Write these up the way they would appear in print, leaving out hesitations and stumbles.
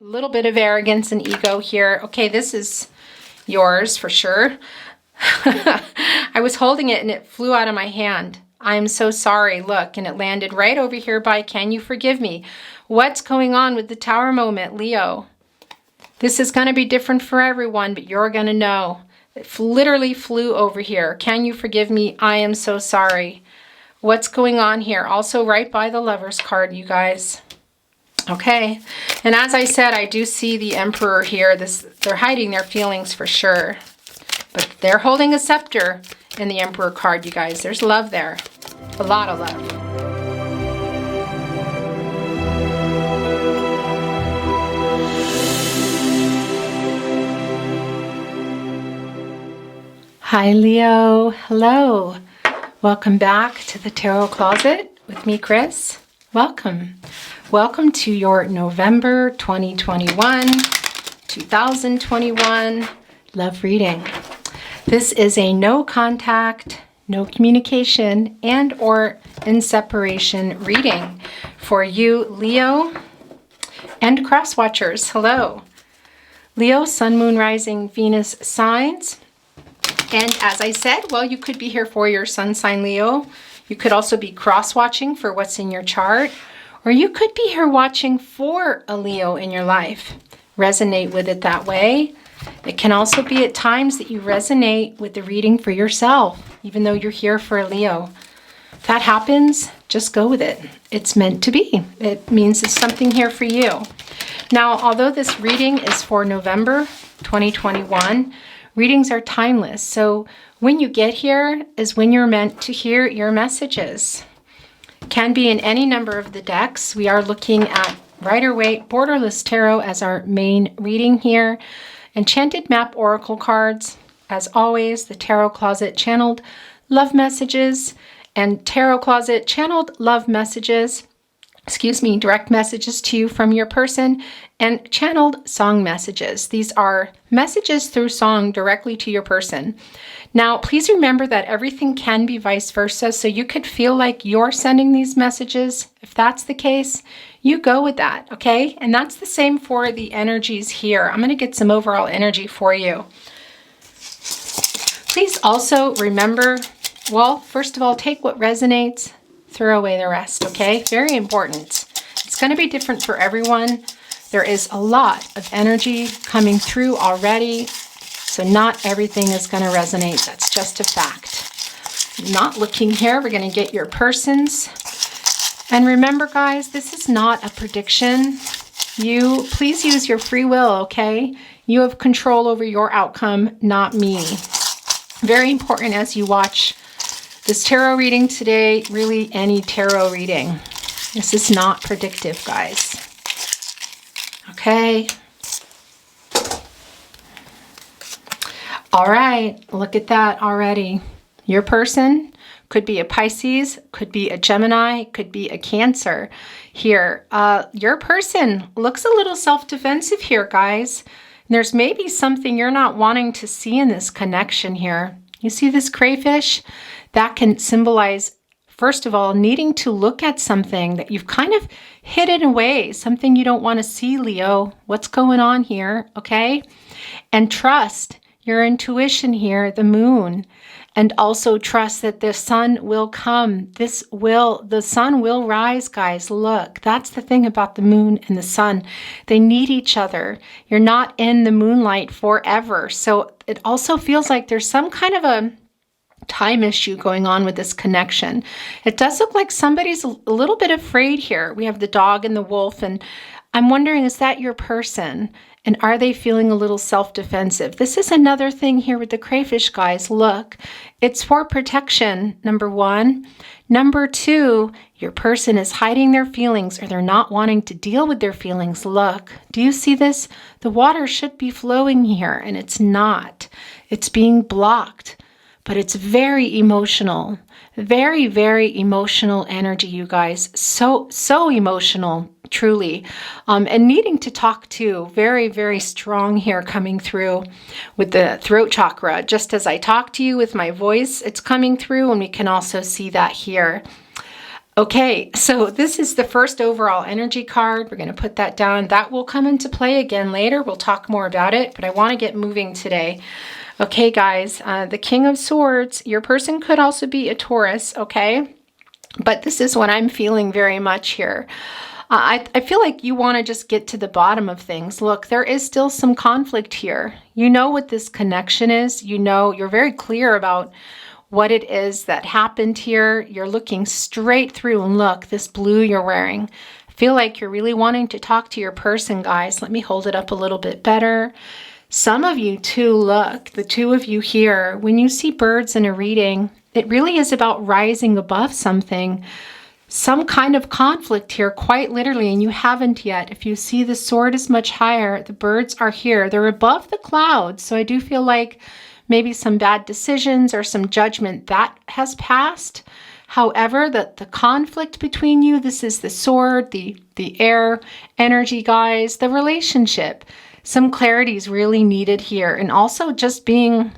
A little bit of arrogance and ego here. Okay, this is yours for sure. I was holding it and it flew out of my hand. I'm so sorry. Look, and it landed right over here by Can You Forgive Me? What's going on with the Tower moment, Leo? This is going to be different for everyone, but you're going to know. It literally flew over here. Can you forgive me? I am so sorry. What's going on here? Also right by the Lover's card, you guys. Okay. And as I said, I do see the Emperor here. They're hiding their feelings for sure. But they're holding a scepter in the Emperor card, you guys. There's love there. A lot of love. Hi, Leo. Hello. Welcome back to the Tarot Closet with me, Chris. Welcome. Welcome to your November 2021 love reading. This is a no contact, no communication, and or in separation reading for you, Leo and cross watchers. Hello. Leo, Sun, Moon, Rising, Venus signs. And as I said, well, you could be here for your sun sign, Leo. You could also be cross-watching for what's in your chart. Or you could be here watching for a Leo in your life. Resonate with it that way. It can also be at times that you resonate with the reading for yourself, even though you're here for a Leo. If that happens, just go with it. It's meant to be. It means it's something here for you. Now, although this reading is for November 2021, readings are timeless. So when you get here is when you're meant to hear your messages. Can be in any number of the decks. We are looking at Rider-Waite Borderless Tarot as our main reading here. Enchanted Map Oracle cards. As always, the Tarot Closet channeled love messages and Tarot Closet channeled love messages. Direct messages to you from your person and channeled song messages. These are messages through song directly to your person. Now, please remember that everything can be vice versa. So you could feel like you're sending these messages. If that's the case, you go with that, okay? And that's the same for the energies here. I'm going to get some overall energy for you. Please also remember, well, first of all, take what resonates. Throw away the rest, okay? Very important. It's going to be different for everyone. There is a lot of energy coming through already, so not everything is going to resonate. That's just a fact. Not looking here. We're going to get your persons. And remember, guys, this is not a prediction. Please use your free will, okay? You have control over your outcome, not me. Very important as you watch this tarot reading today, really any tarot reading. This is not predictive, guys. Okay. All right, look at that already. Your person could be a Pisces, could be a Gemini, could be a Cancer here. Your person looks a little self-defensive here, guys. There's maybe something you're not wanting to see in this connection here. You see this crayfish? That can symbolize, first of all, needing to look at something that you've kind of hidden away, something you don't want to see, Leo. What's going on here, okay? And trust your intuition here, the moon, and also trust that the sun will come. The sun will rise, guys. Look, that's the thing about the moon and the sun. They need each other. You're not in the moonlight forever. So it also feels like there's some kind of a time issue going on with this connection. It does look like somebody's a little bit afraid here. We have the dog and the wolf, and I'm wondering, is that your person? And are they feeling a little self-defensive? This is another thing here with the crayfish, guys. Look, it's for protection, number one. Number two, your person is hiding their feelings or they're not wanting to deal with their feelings. Look, do you see this? The water should be flowing here and it's not. It's being blocked. But it's very emotional, very, very emotional energy, you guys. So emotional, truly. And needing to talk to, very, very strong here coming through with the throat chakra. Just as I talk to you with my voice, it's coming through, and we can also see that here. Okay, so this is the first overall energy card. We're going to put that down. That will come into play again later. We'll talk more about it, but I want to get moving today. Okay, guys, the King of Swords, your person could also be a Taurus, okay? But this is what I'm feeling very much here. I feel like you want to just get to the bottom of things. Look, there is still some conflict here. You know what this connection is. You know, you're very clear about what it is that happened here. You're looking straight through, and look, this blue you're wearing. I feel like you're really wanting to talk to your person, guys. Let me hold it up a little bit better. Some of you too, look, the two of you here, when you see birds in a reading, it really is about rising above something, some kind of conflict here, quite literally, and you haven't yet. If you see the sword is much higher, the birds are here. They're above the clouds. So I do feel like maybe some bad decisions or some judgment that has passed. However, the conflict between you, this is the sword, the air energy, guys, the relationship. Some clarity is really needed here. And also just being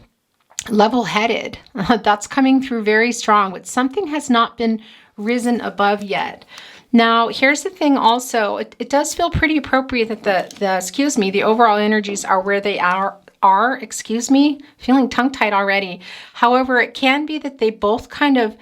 level-headed. That's coming through very strong, but something has not been risen above yet. Now, here's the thing also. It does feel pretty appropriate that the overall energies are where they are, feeling tongue-tied already. However, it can be that they both kind of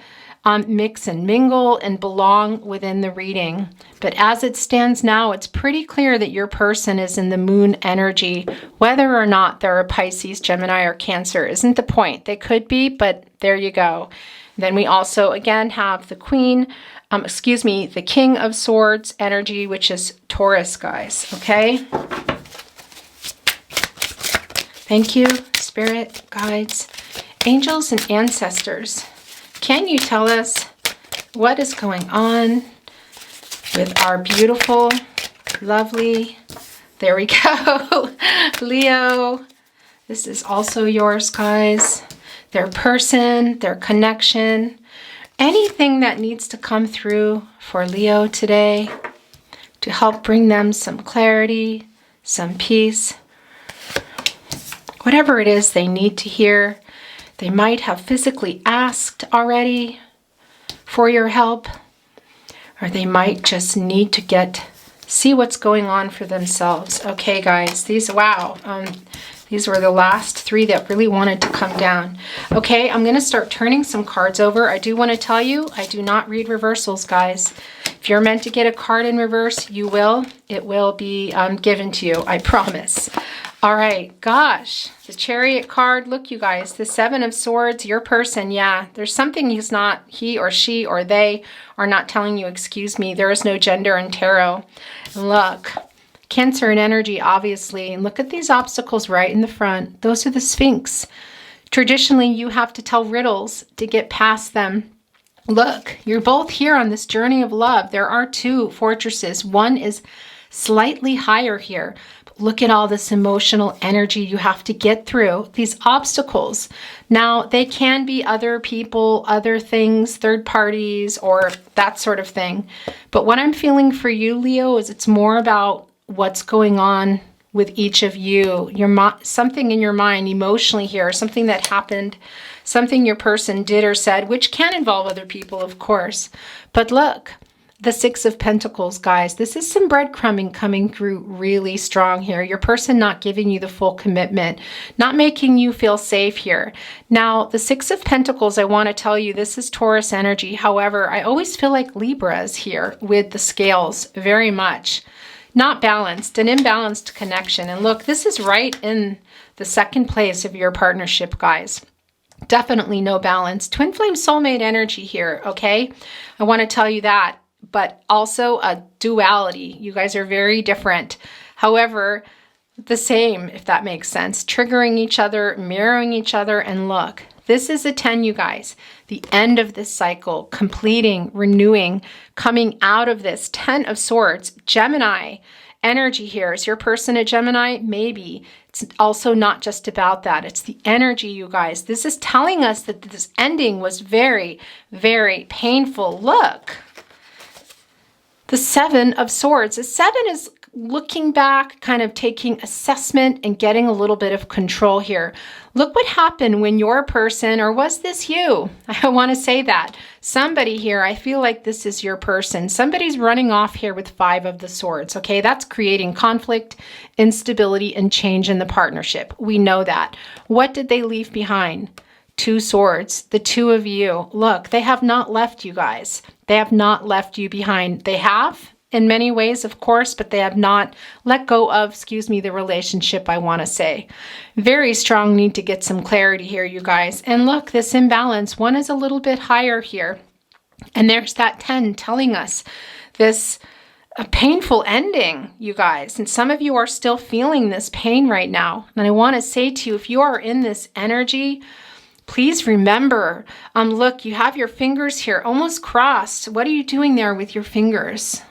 mix and mingle and belong within the reading. But as it stands now, it's pretty clear that your person is in the moon energy. Whether or not they're a Pisces, Gemini, or Cancer isn't the point. They could be, but there you go. Then we also, again, have the the King of Swords energy, which is Taurus, guys, okay? Thank you, Spirit, guides, angels, and ancestors. Can you tell us what is going on with our beautiful, lovely, there we go, Leo? This is also yours, guys. Their person, their connection, anything that needs to come through for Leo today to help bring them some clarity, some peace. Whatever it is they need to hear. They might have physically asked already for your help, or they might just need to see what's going on for themselves. Okay, guys, these were the last three that really wanted to come down. Okay, I'm going to start turning some cards over. I do want to tell you, I do not read reversals, guys. If you're meant to get a card in reverse, you will. It will be given to you, I promise. All right, gosh, the Chariot card. Look, you guys, the Seven of Swords, your person, yeah, there's something he or she or they are not telling you, excuse me. There is no gender in tarot. Look, Cancer and energy, obviously. And look at these obstacles right in the front. Those are the Sphinx. Traditionally, you have to tell riddles to get past them. Look, you're both here on this journey of love. There are two fortresses. One is slightly higher here. But look at all this emotional energy you have to get through, these obstacles. Now, they can be other people, other things, third parties, or that sort of thing. But what I'm feeling for you, Leo, is it's more about what's going on with each of you. Something in your mind emotionally here, something that happened, something your person did or said, which can involve other people, of course. But look, the Six of Pentacles, guys, this is some breadcrumbing coming through really strong here. Your person not giving you the full commitment, not making you feel safe here. Now, the Six of Pentacles, I want to tell you, this is Taurus energy. However, I always feel like Libra is here with the scales very much. Not balanced, an imbalanced connection. And look, this is right in the second place of your partnership, guys. Definitely no balance. Twin flame soulmate energy here, okay? I want to tell you that, but also a duality. You guys are very different. However, the same, if that makes sense. Triggering each other, mirroring each other, and look, this is a 10, you guys. The end of this cycle, completing, renewing, coming out of this 10 of Swords. Gemini energy here. Is your person a Gemini? Maybe. It's also not just about that. It's the energy, you guys. This is telling us that this ending was very, very painful. Look, the Seven of Swords. The seven is looking back, kind of taking assessment and getting a little bit of control here. Look what happened when your person, or was this you? I want to say that. Somebody here, I feel like this is your person. Somebody's running off here with 5 of the swords, okay? That's creating conflict, instability, and change in the partnership. We know that. What did they leave behind? 2 swords, the 2 of you. Look, they have not left you guys. They have not left you behind. They have, in many ways, of course, but they have not let go of, the relationship, I want to say. Very strong need to get some clarity here, you guys. And look, this imbalance, one is a little bit higher here. And there's that 10 telling us this a painful ending, you guys. And some of you are still feeling this pain right now. And I want to say to you, if you are in this energy, please remember, look, you have your fingers here almost crossed. What are you doing there with your fingers?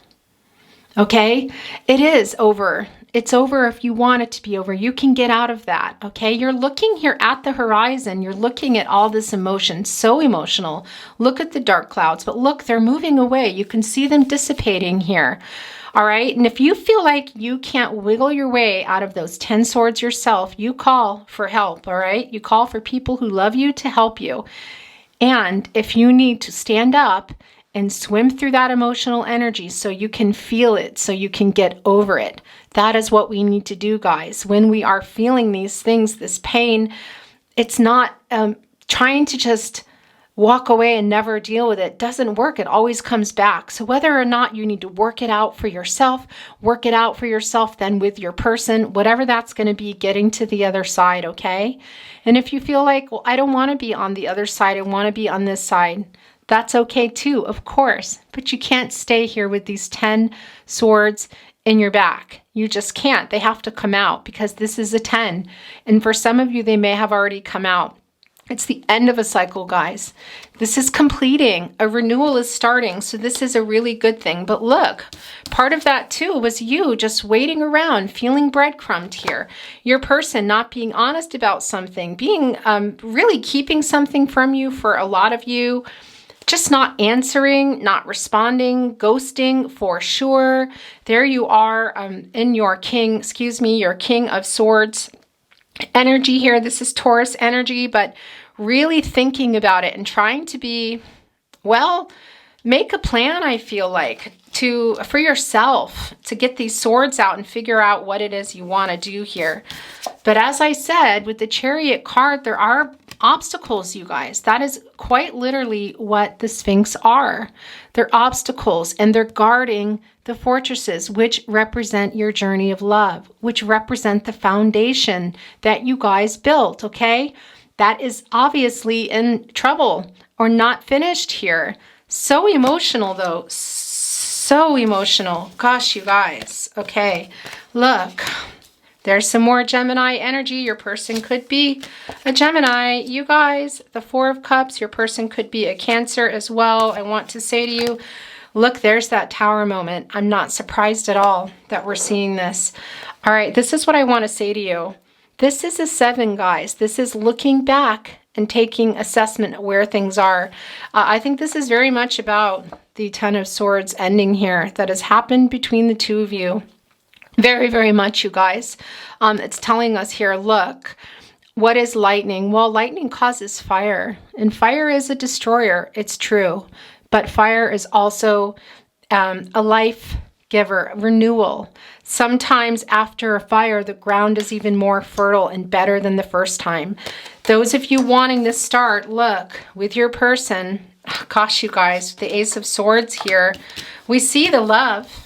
Okay, it is over. It's over if you want it to be over. You can get out of that, okay? You're looking here at the horizon. You're looking at all this emotion, so emotional. Look at the dark clouds, but look, they're moving away. You can see them dissipating here, all right? And if you feel like you can't wiggle your way out of those 10 swords yourself, you call for help, all right? You call for people who love you to help you. And if you need to stand up and swim through that emotional energy so you can feel it, so you can get over it. That is what we need to do, guys. When we are feeling these things, this pain, it's not trying to just walk away and never deal with it. Doesn't work. It always comes back. So whether or not you need to work it out for yourself then with your person, whatever that's going to be, getting to the other side, okay? And if you feel like, well, I don't want to be on the other side, I want to be on this side, that's okay too, of course, but you can't stay here with these 10 swords in your back. You just can't. They have to come out because this is a 10. And for some of you, they may have already come out. It's the end of a cycle, guys. This is completing. A renewal is starting. So this is a really good thing. But look, part of that too was you just waiting around, feeling breadcrumbed here. Your person not being honest about something, being really keeping something from you for a lot of you. Just not answering, not responding, ghosting for sure. There you are in your your King of Swords energy here. This is Taurus energy, but really thinking about it and trying to be, well, make a plan, I feel like, for yourself to get these swords out and figure out what it is you want to do here. But as I said, with the Chariot card, there are obstacles, you guys. That is quite literally what the Sphinx are. They're obstacles, and they're guarding the fortresses, which represent your journey of love, which represent the foundation that you guys built, okay? That is obviously in trouble or not finished here. So emotional, though. So emotional. Gosh, you guys. Okay, look. There's some more Gemini energy. Your person could be a Gemini. You guys, the 4 of Cups, your person could be a Cancer as well. I want to say to you, look, there's that Tower moment. I'm not surprised at all that we're seeing this. All right, this is what I want to say to you. This is a 7, guys. This is looking back and taking assessment of where things are. I think this is very much about the 10 of Swords ending here that has happened between the 2 of you. Very, very much, you guys. It's telling us here, look, what is lightning? Well, lightning causes fire, and fire is a destroyer. It's true. But fire is also a life giver, renewal. Sometimes after a fire, the ground is even more fertile and better than the first time. Those of you wanting this start, look, with your person, gosh, you guys, the Ace of Swords here, we see the love.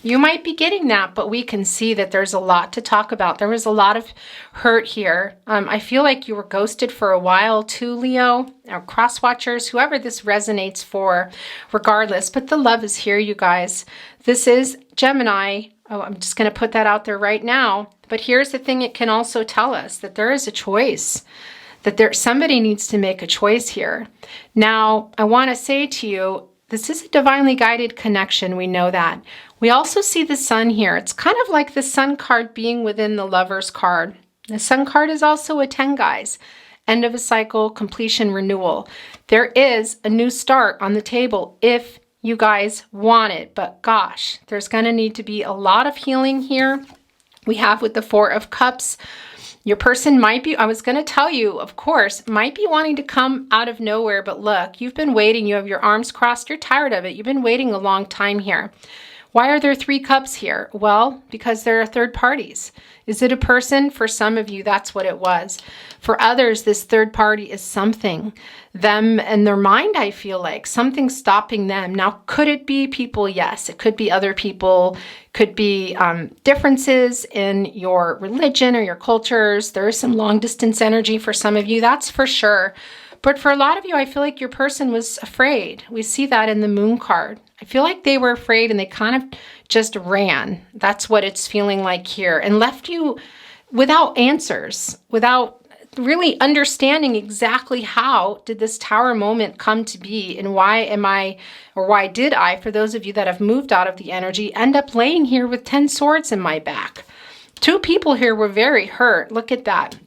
You might be getting that, but we can see that there's a lot to talk about. There was a lot of hurt here. I feel like you were ghosted for a while too, Leo, or cross watchers, whoever this resonates for, regardless. But the love is here, you guys. This is Gemini. Oh, I'm just going to put that out there right now. But here's the thing it can also tell us, that there is a choice, that somebody needs to make a choice here. Now, I want to say to you, this is a divinely guided connection. We know that. We also see the Sun here. It's kind of like the Sun card being within the Lover's card. The Sun card is also a 10, guys. End of a cycle, completion, renewal. There is a new start on the table if you guys want it, but gosh, there's going to need to be a lot of healing here. We have with the Four of Cups. Your person might be, I was going to tell you, of course, might be wanting to come out of nowhere, but look, you've been waiting. You have your arms crossed. You're tired of it. You've been waiting a long time here. Why are there 3 cups here? Well, because there are third parties. Is it a person? For some of you, that's what it was. For others, this third party is something. Them and their mind, I feel like. Something stopping them. Now, could it be people? Yes. It could be other people. Could be differences in your religion or your cultures. There is some long distance energy for some of you. That's for sure. But for a lot of you, I feel like your person was afraid. We see that in the Moon card. I feel like they were afraid and they kind of just ran. That's what it's feeling like here. And left you without answers, without really understanding exactly how did this Tower moment come to be, and why am I, or why did I, for those of you that have moved out of the energy, end up laying here with 10 swords in my back. 2 people here were very hurt. Look at that.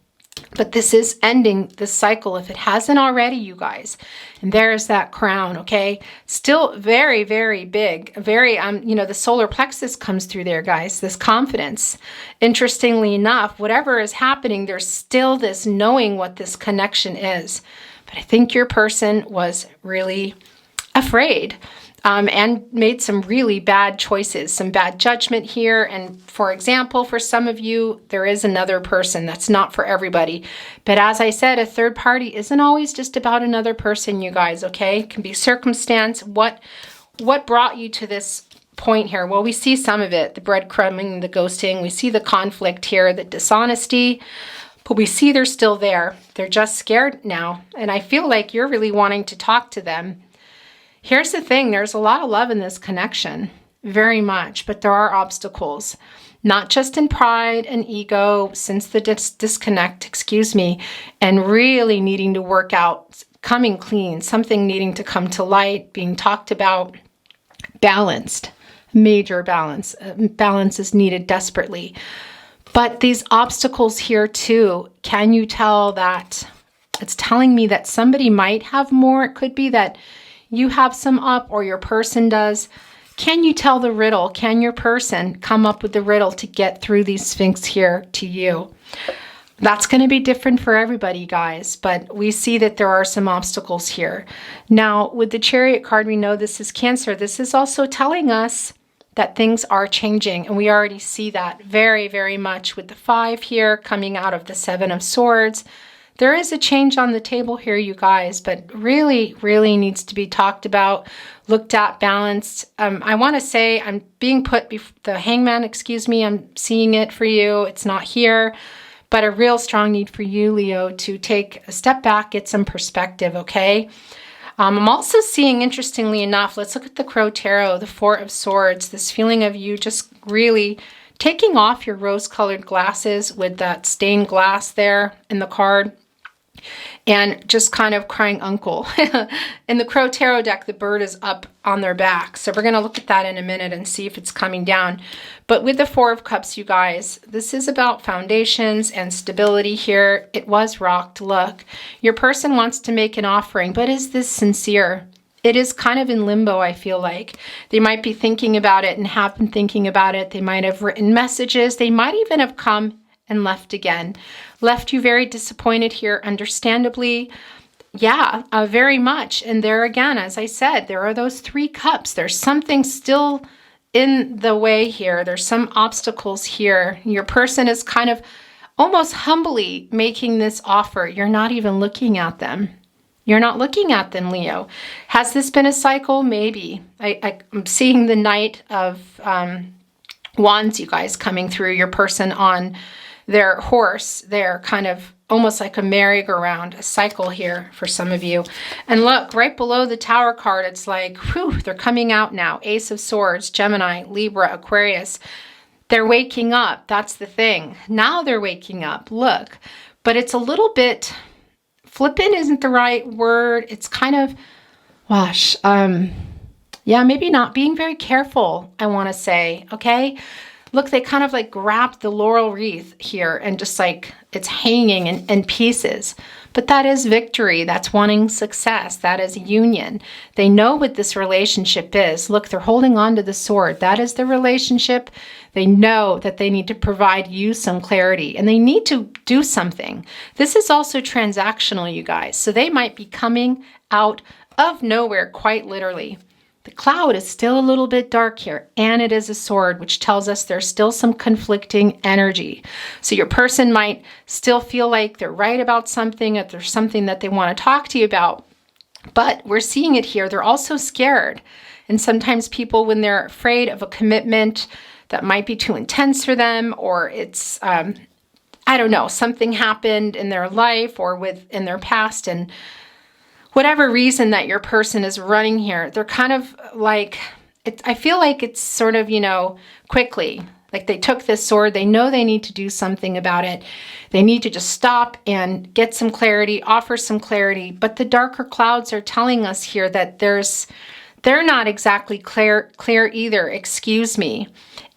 But this is ending this cycle if it hasn't already, you guys. And there's that crown, okay? Still very, very big. Very, the solar plexus comes through there, guys. This confidence. Interestingly enough, whatever is happening, there's still this knowing what this connection is. But I think your person was really afraid. And made some really bad choices, some bad judgment here. And for example, for some of you, there is another person. That's not for everybody. But as I said, a third party isn't always just about another person, you guys, okay? It can be circumstance. What brought you to this point here? Well, we see some of it, the breadcrumbing, the ghosting. We see the conflict here, the dishonesty. But we see they're still there. They're just scared now. And I feel like you're really wanting to talk to them. Here's the thing, there's a lot of love in this connection, very much, but there are obstacles, not just in pride and ego, since the disconnect, and really needing to work out, coming clean, something needing to come to light, being talked about, balanced, major balance. Balance is needed desperately. But these obstacles here too, can you tell that it's telling me that somebody might have more? It could be that you have some up or your person does. Can you tell the riddle? Can your person come up with the riddle to get through these Sphinx here to you? That's going to be different for everybody, guys, but we see that there are some obstacles here. Now, with the Chariot card, we know this is Cancer. This is also telling us that things are changing, and we already see that very, very much with the 5 here coming out of the 7 of Swords. There is a change on the table here, you guys, but really, really needs to be talked about, looked at, balanced. I want to say I'm being put, the Hangman, I'm seeing it for you. It's not here, but a real strong need for you, Leo, to take a step back, get some perspective, okay? I'm also seeing, interestingly enough, let's look at the Crow Tarot, the 4 of Swords, this feeling of you just really taking off your rose-colored glasses with that stained glass there in the card. And just kind of crying uncle. In the Crow Tarot deck, the bird is up on their back. So we're going to look at that in a minute and see if it's coming down. But with the 4 of Cups, you guys, this is about foundations and stability here. It was rocked. Look, your person wants to make an offering, but is this sincere? It is kind of in limbo, I feel like. They might be thinking about it and have been thinking about it. They might have written messages. They might even have come and left again. Left you very disappointed here, understandably. Yeah, very much. And there again, as I said, there are those 3 cups. There's something still in the way here. There's some obstacles here. Your person is kind of almost humbly making this offer. You're not even looking at them. You're not looking at them, Leo. Has this been a cycle? Maybe. I'm seeing the Knight of Wands, you guys, coming through. Your person on their horse. They're kind of almost like a merry-go-round, a cycle here for some of you. And look, right below the Tower card, it's like, whew, they're coming out now. Ace of Swords, Gemini, Libra, Aquarius. They're waking up. That's the thing. Now they're waking up. Look. But it's a little bit, flippant isn't the right word. It's kind of, gosh, yeah, maybe not being very careful, I want to say, okay? Look, they kind of like grabbed the laurel wreath here and just like it's hanging in pieces. But that is victory. That's wanting success. That is union. They know what this relationship is. Look, they're holding on to the sword. That is the relationship. They know that they need to provide you some clarity and they need to do something. This is also transactional, you guys. So they might be coming out of nowhere, quite literally. The cloud is still a little bit dark here, and it is a sword, which tells us there's still some conflicting energy. So your person might still feel like they're right about something, if there's something that they want to talk to you about. But we're seeing it here. They're also scared. And sometimes people, when they're afraid of a commitment that might be too intense for them, or it's, I don't know, something happened in their life or in their past, and whatever reason that your person is running here, they're kind of like, I feel like it's sort of, quickly, like they took this sword, they know they need to do something about it. They need to just stop and get some clarity, offer some clarity. But the darker clouds are telling us here that they're not exactly clear either, excuse me.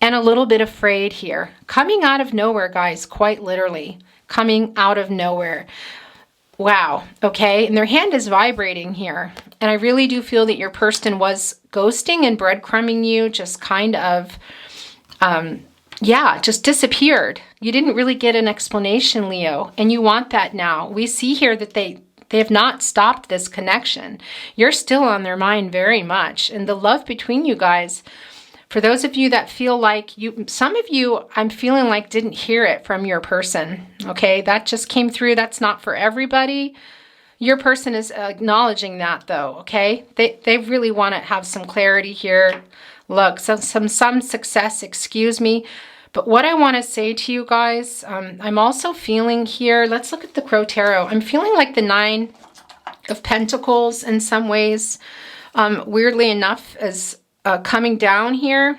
And a little bit afraid here. Coming out of nowhere, guys, quite literally. Coming out of nowhere. Wow. Okay. And their hand is vibrating here. And I really do feel that your person was ghosting and breadcrumbing you, just kind of, just disappeared. You didn't really get an explanation, Leo, and you want that now. We see here that they have not stopped this connection. You're still on their mind very much. And the love between you guys, for those of you that feel like some of you, I'm feeling like didn't hear it from your person, okay? That just came through. That's not for everybody. Your person is acknowledging that though, okay? They really want to have some clarity here. Look, some success, excuse me. But what I want to say to you guys, I'm also feeling here, let's look at the Crow Tarot. I'm feeling like the Nine of Pentacles in some ways, weirdly enough, as coming down here.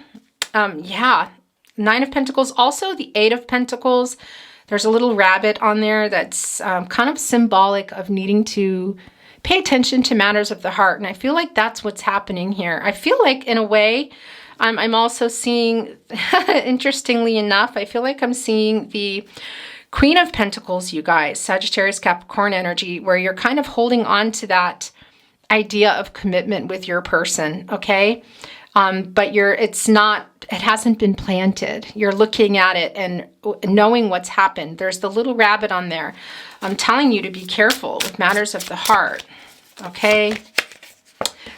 Nine of Pentacles. Also the Eight of Pentacles. There's a little rabbit on there that's kind of symbolic of needing to pay attention to matters of the heart. And I feel like that's what's happening here. I feel like in a way, I'm also seeing, interestingly enough, I feel like I'm seeing the Queen of Pentacles, you guys, Sagittarius, Capricorn energy, where you're kind of holding on to that idea of commitment with your person, okay? But it hasn't been planted. You're looking at it and knowing what's happened. There's the little rabbit on there. I'm telling you to be careful with matters of the heart, okay?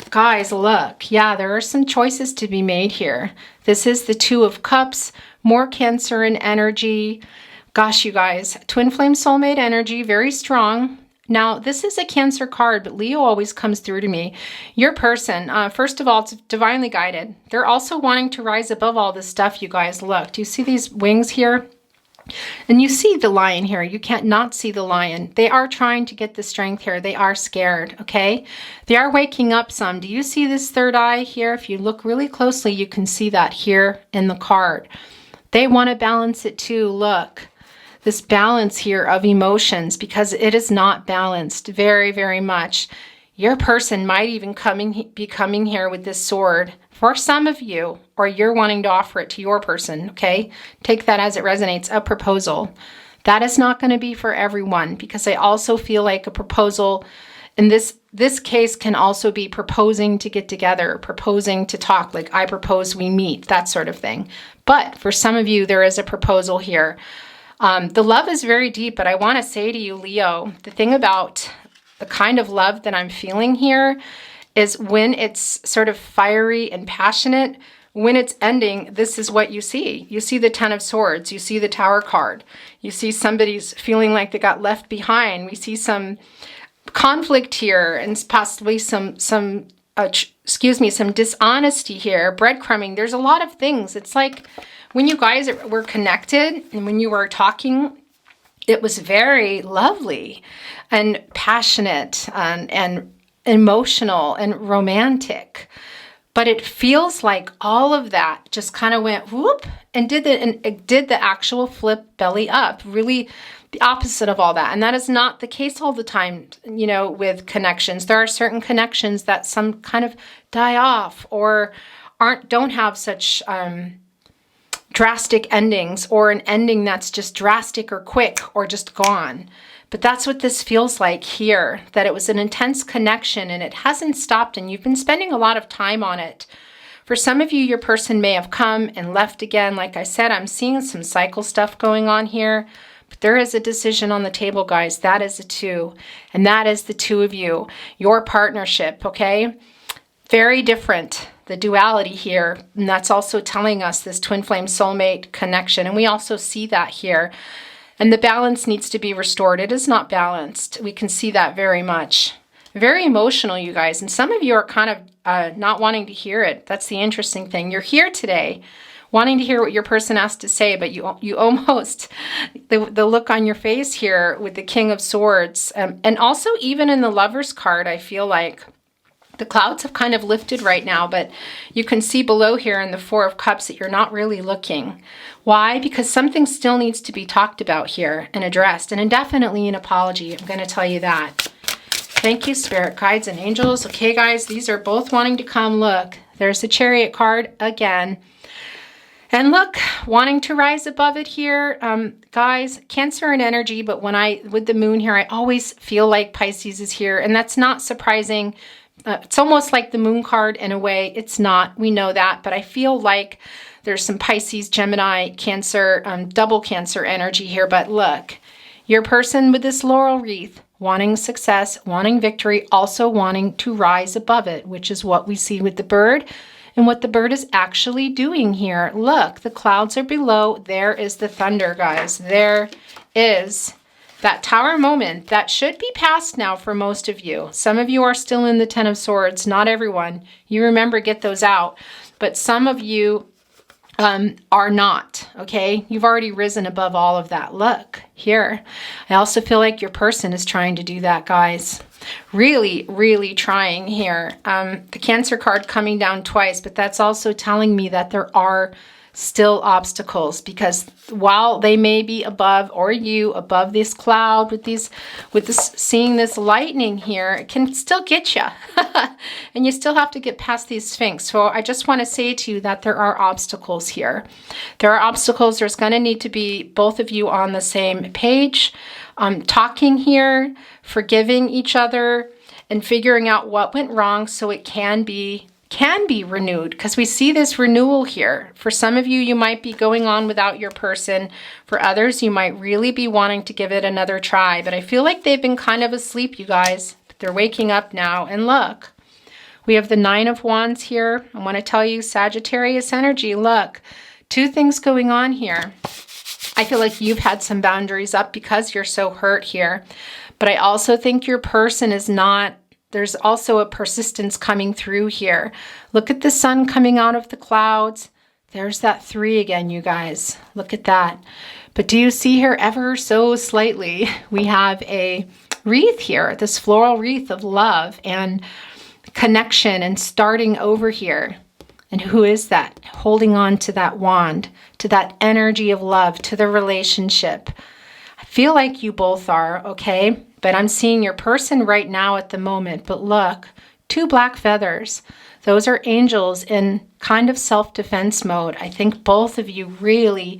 Guys, look, there are some choices to be made here. This is the Two of Cups, more Cancer in energy. Gosh, you guys, twin flame soulmate energy, very strong. Now, this is a Cancer card, but Leo always comes through to me. Your person, first of all, it's divinely guided. They're also wanting to rise above all this stuff, you guys. Look, do you see these wings here? And you see the lion here. You can't not see the lion. They are trying to get the strength here. They are scared, okay? They are waking up some. Do you see this third eye here? If you look really closely, you can see that here in the card. They want to balance it too. Look. This balance here of emotions, because it is not balanced very, very much. Your person might even be coming here with this sword for some of you, or you're wanting to offer it to your person, okay? Take that as it resonates, a proposal. That is not going to be for everyone, because I also feel like a proposal in this case can also be proposing to get together, proposing to talk, like I propose we meet, that sort of thing. But for some of you, there is a proposal here. The love is very deep, but I want to say to you, Leo, the thing about the kind of love that I'm feeling here is when it's sort of fiery and passionate, when it's ending, this is what you see. You see the Ten of Swords. You see the Tower card. You see somebody's feeling like they got left behind. We see some conflict here and possibly some dishonesty here, breadcrumbing. There's a lot of things. It's like when you guys were connected and when you were talking, it was very lovely and passionate and emotional and romantic. But it feels like all of that just kind of went whoop and did the actual flip belly up. Really the opposite of all that. And that is not the case all the time, with connections. There are certain connections that some kind of die off or don't have such drastic endings or an ending that's just drastic or quick or just gone. But that's what this feels like here, that it was an intense connection and it hasn't stopped and you've been spending a lot of time on it. For some of you, your person may have come and left again. Like I said, I'm seeing some cycle stuff going on here. But there is a decision on the table, guys. That is a 2. And that is the 2 of you. Your partnership, okay? Very different. The duality here. And that's also telling us this twin flame soulmate connection. And we also see that here. And the balance needs to be restored. It is not balanced. We can see that very much. Very emotional, you guys. And some of you are kind of not wanting to hear it. That's the interesting thing. You're here today wanting to hear what your person has to say, but you almost, the look on your face here with the King of Swords, and also even in the Lover's card, I feel like the clouds have kind of lifted right now, but you can see below here in the 4 of Cups that you're not really looking. Why? Because something still needs to be talked about here and addressed, and definitely an apology. I'm going to tell you that. Thank you, Spirit Guides and Angels. Okay, guys, these are both wanting to come. Look, there's the Chariot card again. And look, wanting to rise above it here. Guys, Cancer and energy, but with the moon here, I always feel like Pisces is here, and that's not surprising. It's almost like the moon card in a way. It's not, we know that, but I feel like there's some Pisces, Gemini, Cancer, double Cancer energy here. But look, your person with this laurel wreath, wanting success, wanting victory, also wanting to rise above it, which is what we see with the bird and what the bird is actually doing here. Look, the clouds are below. There is the thunder, guys. There is that Tower moment that should be past now for most of you. Some of you are still in the 10 of Swords. Not everyone. You remember, get those out. But some of you are not, okay? You've already risen above all of that. Look, here. I also feel like your person is trying to do that, guys. Really, really trying here. The Cancer card coming down twice, but that's also telling me that there are still obstacles, because while they may be above, or you above this cloud with this seeing this lightning here, it can still get you. And you still have to get past these Sphinx. So I just want to say to you that there are obstacles here. There are obstacles. There's going to need to be both of you on the same page, talking here, forgiving each other, and figuring out what went wrong so it can be renewed, because we see this renewal here. For some of you, you might be going on without your person. For others, you might really be wanting to give it another try. But I feel like they've been kind of asleep, you guys. They're waking up now. And look, we have the 9 of Wands here. I want to tell you, Sagittarius energy. Look, 2 things going on here. I feel like you've had some boundaries up because you're so hurt here. But I also think your person is not. There's also a persistence coming through here. Look at the sun coming out of the clouds. There's that 3 again, you guys. Look at that. But do you see here ever so slightly, we have a wreath here, this floral wreath of love and connection and starting over here. And who is that? Holding on to that wand, to that energy of love, to the relationship. I feel like you both are, okay? But I'm seeing your person right now at the moment. But look, 2 black feathers. Those are angels in kind of self-defense mode. I think both of you really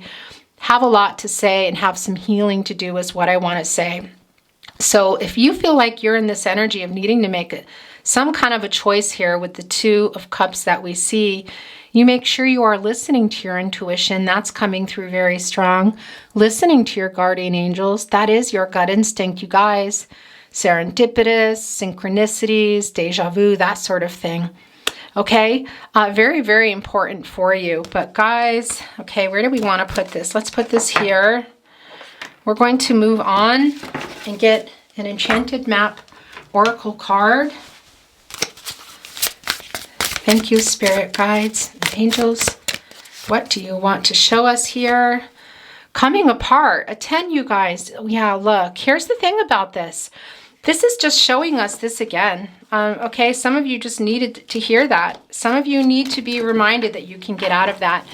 have a lot to say and have some healing to do is what I want to say. So if you feel like you're in this energy of needing to make some kind of a choice here with the 2 of Cups that we see, you make sure you are listening to your intuition. That's coming through very strong. Listening to your guardian angels. That is your gut instinct, you guys. Serendipitous, synchronicities, deja vu, that sort of thing. Okay, very, very important for you. But guys, okay, where do we want to put this? Let's put this here. We're going to move on and get an Enchanted Map Oracle card. Thank you, Spirit Guides and Angels. What do you want to show us here? Coming apart, a 10, you guys. Yeah, look, here's the thing about this. This is just showing us this again. Okay, some of you just needed to hear that. Some of you need to be reminded that you can get out of that.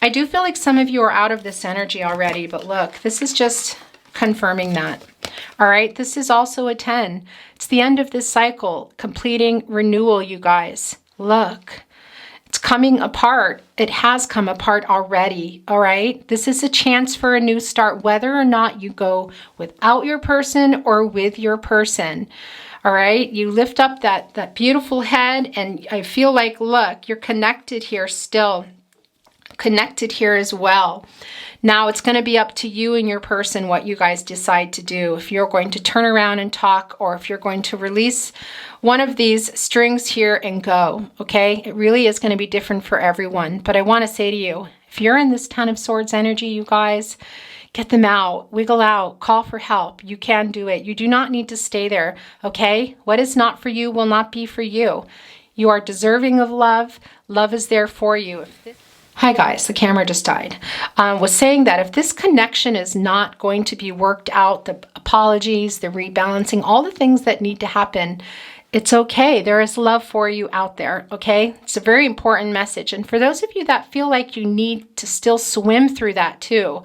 I do feel like some of you are out of this energy already, but look, this is just confirming that. All right, this is also a 10. It's the end of this cycle, completing renewal, you guys. Look, it's coming apart. It has come apart already, all right? This is a chance for a new start, whether or not you go without your person or with your person, all right? You lift up that beautiful head, and I feel like, look, you're connected here still, connected here as well. Now it's going to be up to you and your person what you guys decide to do. If you're going to turn around and talk, or if you're going to release one of these strings here and go, okay? It really is going to be different for everyone. But I want to say to you, if you're in this Ten of Swords energy, you guys, get them out, wiggle out, call for help. You can do it. You do not need to stay there, okay? What is not for you will not be for you. You are deserving of love. Love is there for you. Hi guys, the camera just died. Was saying that if this connection is not going to be worked out, the apologies, the rebalancing, all the things that need to happen, it's okay. There is love for you out there, okay? It's a very important message. And for those of you that feel like you need to still swim through that too,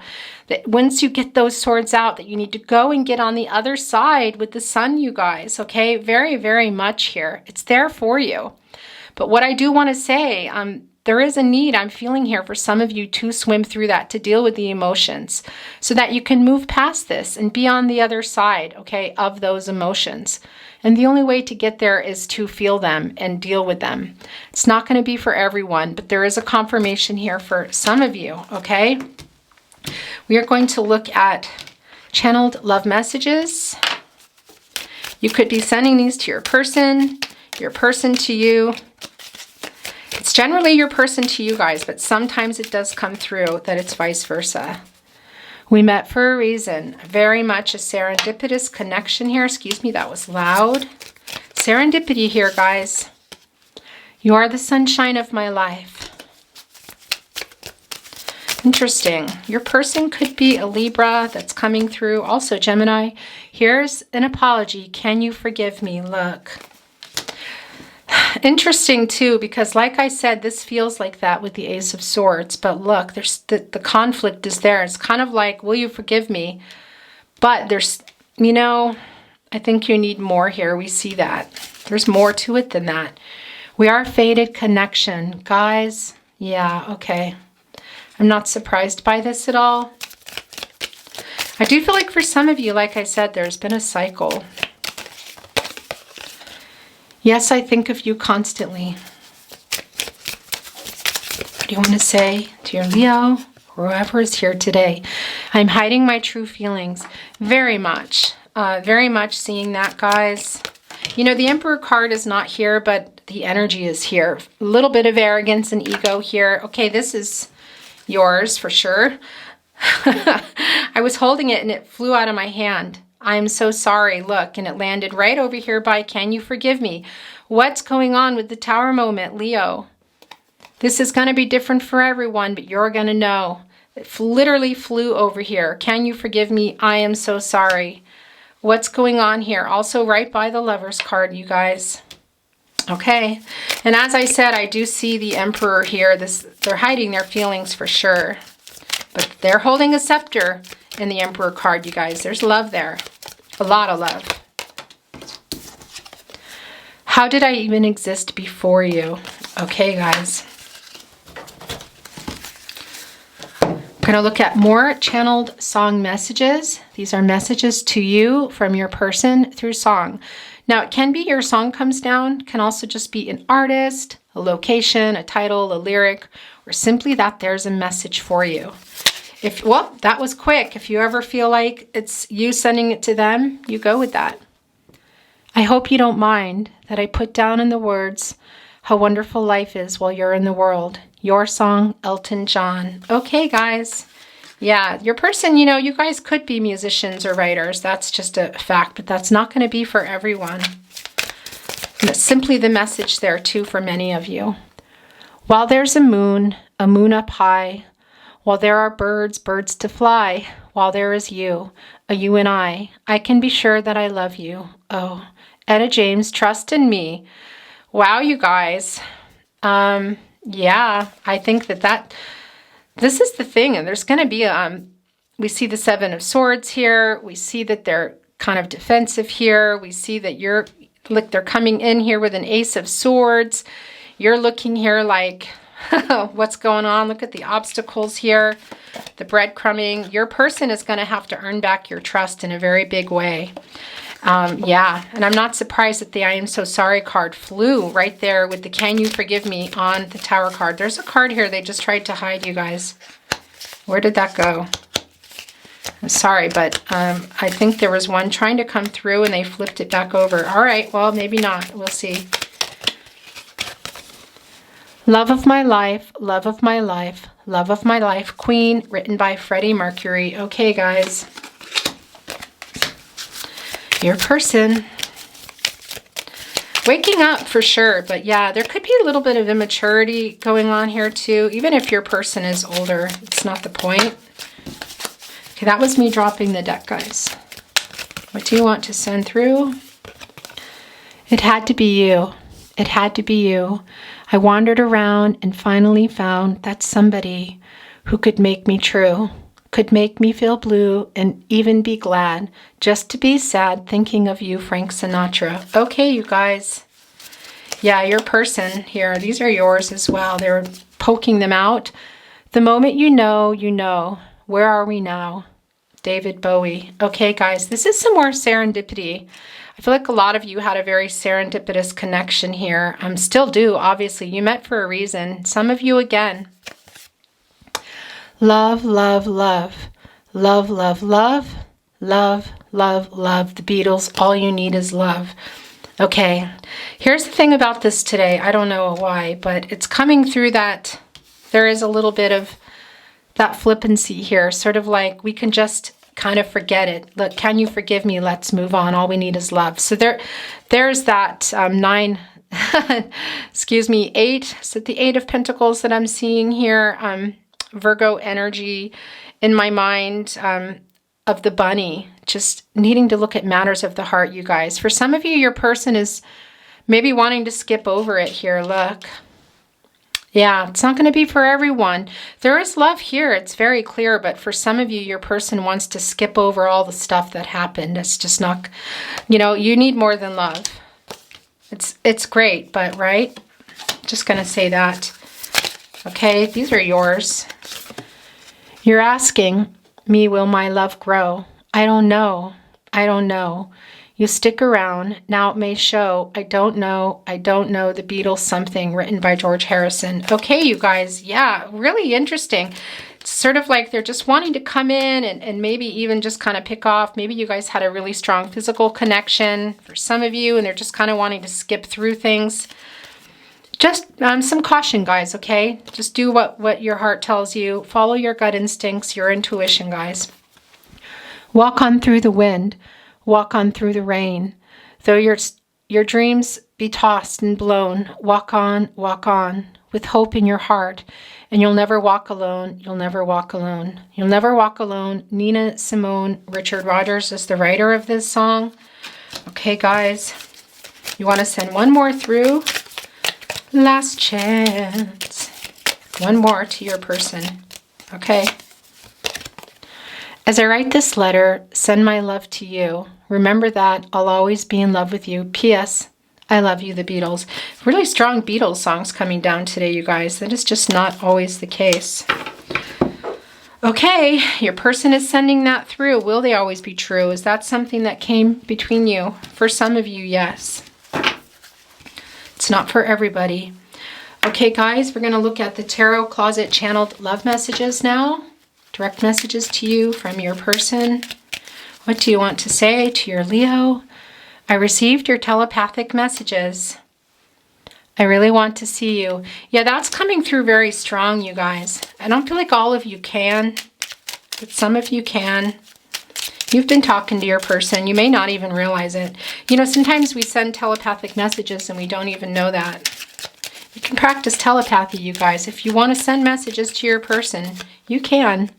that once you get those swords out, that you need to go and get on the other side with the sun, you guys, okay? Very, very much here. It's there for you. But what I do want to say, there is a need I'm feeling here for some of you to swim through that, to deal with the emotions so that you can move past this and be on the other side, okay, of those emotions. And the only way to get there is to feel them and deal with them. It's not going to be for everyone, but there is a confirmation here for some of you, okay? We are going to look at channeled love messages. You could be sending these to your person to you. It's generally your person to you guys, but sometimes it does come through that it's vice versa. We met for a reason. Very much a serendipitous connection here. Excuse me, that was loud. Serendipity here, guys. You are the sunshine of my life. Interesting. Your person could be a Libra that's coming through. Also Gemini. Here's an apology. Can you forgive me? Look. Interesting too, because like I said, this feels like that with the Ace of Swords, but look, there's the conflict is there. It's kind of like, will you forgive me? But there's, you know, I think you need more here. We see that. There's more to it than that. We are fated connection. Guys, yeah, okay. I'm not surprised by this at all. I do feel like for some of you, like I said, there's been a cycle. Yes, I think of you constantly. What do you want to say to your Leo, whoever is here today? I'm hiding my true feelings. Very much seeing that, guys. You know, the Emperor card is not here, but the energy is here. A little bit of arrogance and ego here. Okay, this is yours for sure. I was holding it and it flew out of my hand. I'm so sorry, look, and it landed right over here by can you forgive me? What's going on with the Tower moment, Leo? This is going to be different for everyone, but you're going to know. It literally flew over here. Can you forgive me? I am so sorry. What's going on here? Also right by the Lover's card, you guys. Okay, and as I said, I do see the Emperor here. They're hiding their feelings for sure, but they're holding a scepter. In the Emperor card, you guys, there's love there. A lot of love. How did I even exist before you? Okay, guys. I'm going to look at more channeled song messages. These are messages to you from your person through song. Now, it can be your song comes down. It can also just be an artist, a location, a title, a lyric, or simply that there's a message for you. Well, that was quick. If you ever feel like it's you sending it to them, you go with that. I hope you don't mind that I put down in the words how wonderful life is while you're in the world. Your song, Elton John. Okay, guys. Yeah, your person, you know, you guys could be musicians or writers. That's just a fact, but that's not going to be for everyone. And that's simply the message there, too, for many of you. While there's a moon up high, while there are birds to fly, while there is you, a you and I can be sure that I love you. Oh, Etta James, trust in me. Wow, you guys. Yeah, I think this is the thing, and there's going to be, we see the Seven of Swords here. We see that they're kind of defensive here. We see that they're coming in here with an Ace of Swords. You're looking here like, what's going on. Look at the obstacles here, the breadcrumbing. Your person is going to have to earn back your trust in a very big way. Yeah, and I'm not surprised that the I am so sorry card flew right there with the can you forgive me on the Tower card. There's a card here they just tried to hide, you guys. Where did that go? I'm sorry, but I think there was one trying to come through and they flipped it back over. All right, well, maybe not. We'll see. Love of my life, love of my life, love of my life, Queen, written by Freddie Mercury. Okay, guys. Your person. Waking up for sure, but yeah, there could be a little bit of immaturity going on here too. Even if your person is older, it's not the point. Okay, that was me dropping the deck, guys. What do you want to send through? It had to be you. It had to be you. I wandered around and finally found that somebody who could make me true, could make me feel blue and even be glad, just to be sad thinking of you, Frank Sinatra. Okay, you guys. Yeah, your person here, these are yours as well. They're poking them out. The moment you know, you know. Where are we now? David Bowie. Okay, guys, this is some more serendipity. I feel like a lot of you had a very serendipitous connection here. Still do, obviously. You met for a reason. Some of you again. Love, love, love. Love, love, love. Love, love, love. The Beatles, all you need is love. Okay, here's the thing about this today. I don't know why, but it's coming through that there is a little bit of that flippancy here, sort of like we can just kind of forget it. Look, can you forgive me? Let's move on. All we need is love. So there's that excuse me, 8. So the 8 of Pentacles that I'm seeing here, Virgo energy in my mind of the bunny, just needing to look at matters of the heart, you guys. For some of you, your person is maybe wanting to skip over it here. Look. Yeah, it's not going to be for everyone. There is love here. It's very clear. But for some of you, your person wants to skip over all the stuff that happened. It's just not, you know, you need more than love. It's great, but right? Just going to say that. Okay, these are yours. You're asking me, will my love grow? I don't know. I don't know. You stick around. Now it may show. I don't know. I don't know. The Beatles something, written by George Harrison. Okay, you guys. Yeah, really interesting. It's sort of like they're just wanting to come in and maybe even just kind of pick off. Maybe you guys had a really strong physical connection for some of you, and they're just kind of wanting to skip through things. Just some caution, guys, okay? Just do what your heart tells you. Follow your gut instincts, your intuition, guys. Walk on through the wind. Walk on through the rain. Though your dreams be tossed and blown, walk on, with hope in your heart. And you'll never walk alone. You'll never walk alone. You'll never walk alone. Nina Simone. Richard Rodgers is the writer of this song. Okay, guys. You want to send one more through? Last chance. One more to your person. Okay. As I write this letter, send my love to you. Remember that I'll always be in love with you. P.S. I love you, the Beatles. Really strong Beatles songs coming down today, you guys. That is just not always the case. Okay, your person is sending that through. Will they always be true? Is that something that came between you? For some of you, yes. It's not for everybody. Okay, guys, we're going to look at the Tarot Closet channeled love messages now. Direct messages to you from your person. What do you want to say to your Leo? I received your telepathic messages. I really want to see you. Yeah, that's coming through very strong, you guys. I don't feel like all of you can, but some of you can. You've been talking to your person. You may not even realize it. You know, sometimes we send telepathic messages and we don't even know that. You can practice telepathy, you guys. If you want to send messages to your person, you can.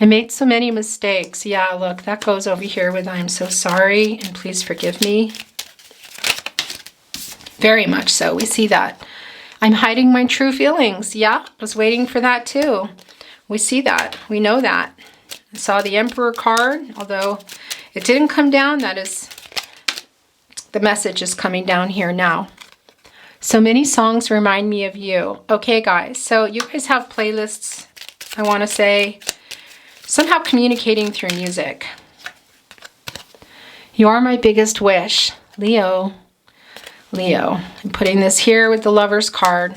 I made so many mistakes. Yeah, look, that goes over here with I'm so sorry and please forgive me. Very much so. We see that. I'm hiding my true feelings. Yeah, I was waiting for that too. We see that. We know that. I saw the Emperor card, although it didn't come down. That is, the message is coming down here now. So many songs remind me of you. Okay, guys, so you guys have playlists, I want to say, somehow communicating through music. You are my biggest wish. Leo. Leo. I'm putting this here with the Lover's card.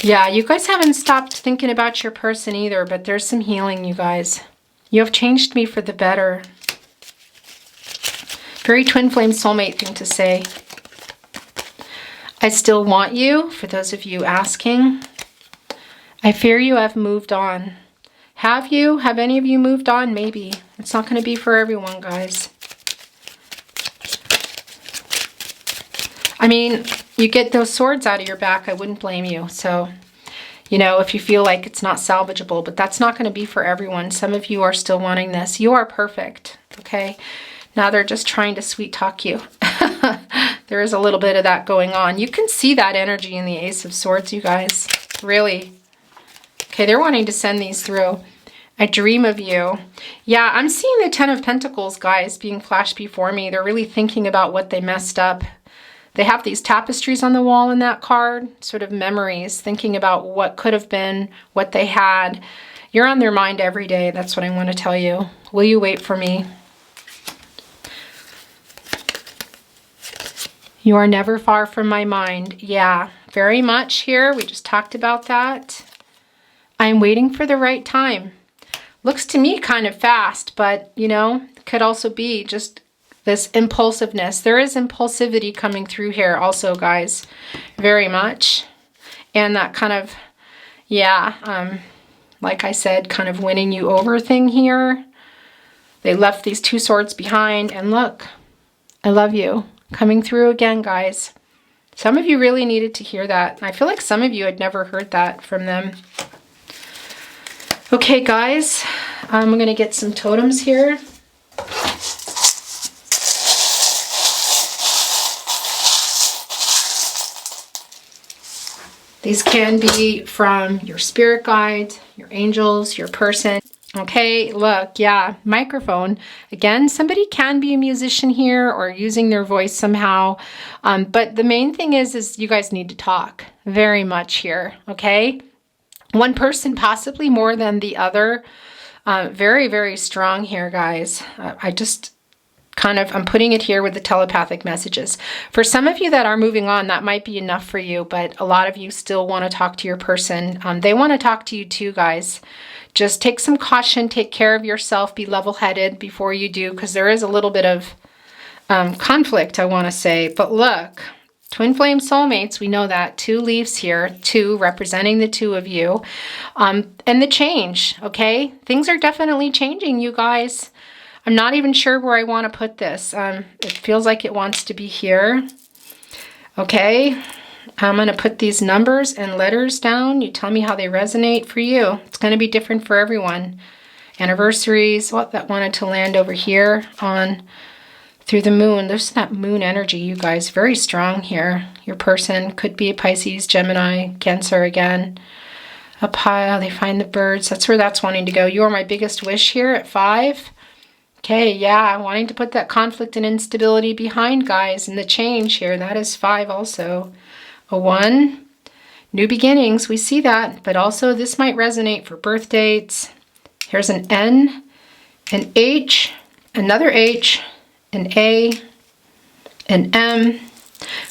Yeah, you guys haven't stopped thinking about your person either, but there's some healing, you guys. You have changed me for the better. Very twin flame soulmate thing to say. I still want you, for those of you asking. I fear you have moved on. Have you? Have any of you moved on? Maybe. It's not going to be for everyone, guys. I mean, you get those swords out of your back, I wouldn't blame you. So, you know, if you feel like it's not salvageable, but that's not going to be for everyone. Some of you are still wanting this. You are perfect, okay? Now they're just trying to sweet talk you. There is a little bit of that going on. You can see that energy in the Ace of Swords, you guys. Really. Okay, they're wanting to send these through. I dream of you. Yeah, I'm seeing the Ten of Pentacles, guys, being flashed before me. They're really thinking about what they messed up. They have these tapestries on the wall in that card, sort of memories, thinking about what could have been, what they had. You're on their mind every day. That's what I want to tell you. Will you wait for me? You are never far from my mind. Yeah, very much here. We just talked about that. I'm waiting for the right time. Looks to me kind of fast, but, you know, could also be just this impulsiveness. There is impulsivity coming through here also, guys. Very much. And that kind of, yeah, like I said, kind of winning you over thing here. They left these two swords behind. And look, I love you. Coming through again, guys. Some of you really needed to hear that. I feel like some of you had never heard that from them. Okay, guys, I'm going to get some totems here. These can be from your spirit guides, your angels, your person. Okay, look, yeah, microphone. Again, somebody can be a musician here or using their voice somehow. But the main thing is you guys need to talk very much here, okay? One person possibly more than the other. Very, very strong here, guys. I just I'm putting it here with the telepathic messages. For some of you that are moving on, that might be enough for you, but a lot of you still want to talk to your person. They want to talk to you too, guys. Just take some caution, take care of yourself, be level-headed before you do, because there is a little bit of conflict, I want to say. But look, twin flame soulmates, we know that. 2 leaves here, 2 representing the 2 of you. And the change, okay? Things are definitely changing, you guys. I'm not even sure where I want to put this. It feels like it wants to be here. Okay, I'm going to put these numbers and letters down. You tell me how they resonate for you. It's going to be different for everyone. Anniversaries, what that wanted to land over here on through the moon. There's that moon energy, you guys. Very strong here. Your person could be a Pisces, Gemini, Cancer again. Up high, they find the birds. That's where that's wanting to go. You are my biggest wish here at 5. Okay, yeah, wanting to put that conflict and instability behind, guys, and the change here. That is 5 also. A 1, new beginnings, we see that, but also this might resonate for birth dates. Here's an N, an H, another H, an A, an M.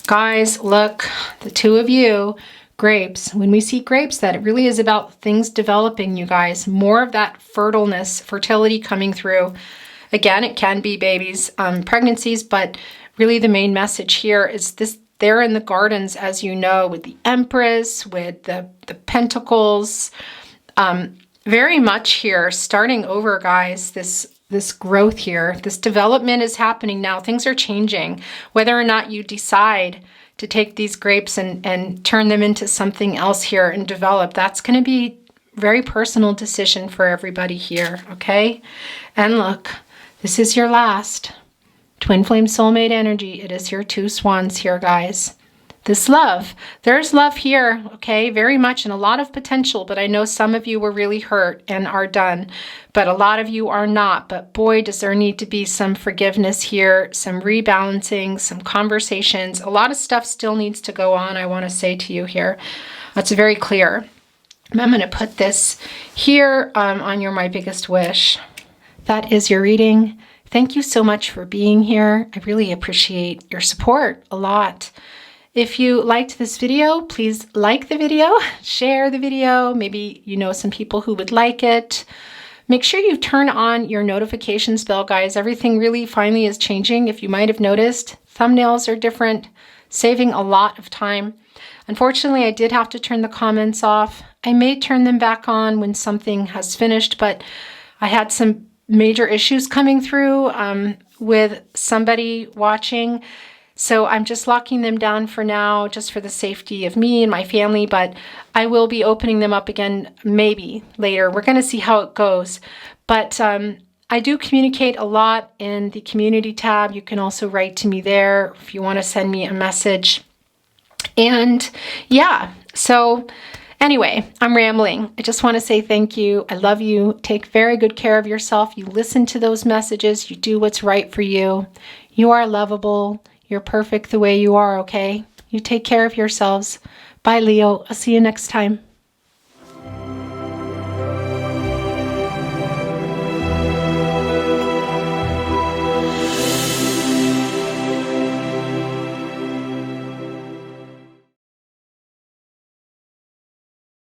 Guys, look, the 2 of you, grapes. When we see grapes, that it really is about things developing, you guys. More of that fertileness, fertility coming through. Again, it can be babies, pregnancies, but really the main message here is this. They're in the gardens, as you know, with the Empress, with the Pentacles. Very much here, starting over, guys, this growth here. This development is happening now. Things are changing. Whether or not you decide to take these grapes and turn them into something else here and develop, that's going to be a very personal decision for everybody here, okay? And look, this is your last. Twin flame soulmate energy. It is your 2 swans here, guys. this love. There's love here, okay, very much, and a lot of potential, but I know some of you were really hurt and are done, but a lot of you are not. But boy, does there need to be some forgiveness here, some rebalancing, some conversations. A lot of stuff still needs to go on, I want to say to you here. That's very clear. I'm going to put this here on your My Biggest Wish. That is your reading. Thank you so much for being here. I really appreciate your support a lot. If you liked this video, please like the video, share the video. Maybe you know some people who would like it. Make sure you turn on your notifications bell, guys. Everything really finally is changing. If you might have noticed, thumbnails are different, saving a lot of time. Unfortunately, I did have to turn the comments off. I may turn them back on when something has finished, but I had some major issues coming through with somebody watching. So I'm just locking them down for now, just for the safety of me and my family, but I will be opening them up again maybe later. We're going to see how it goes. But I do communicate a lot in the community tab. You can also write to me there if you want to send me a message. And yeah, so anyway, I'm rambling. I just want to say thank you. I love you. Take very good care of yourself. You listen to those messages. You do what's right for you. You are lovable. You're perfect the way you are, okay? You take care of yourselves. Bye, Leo. I'll see you next time.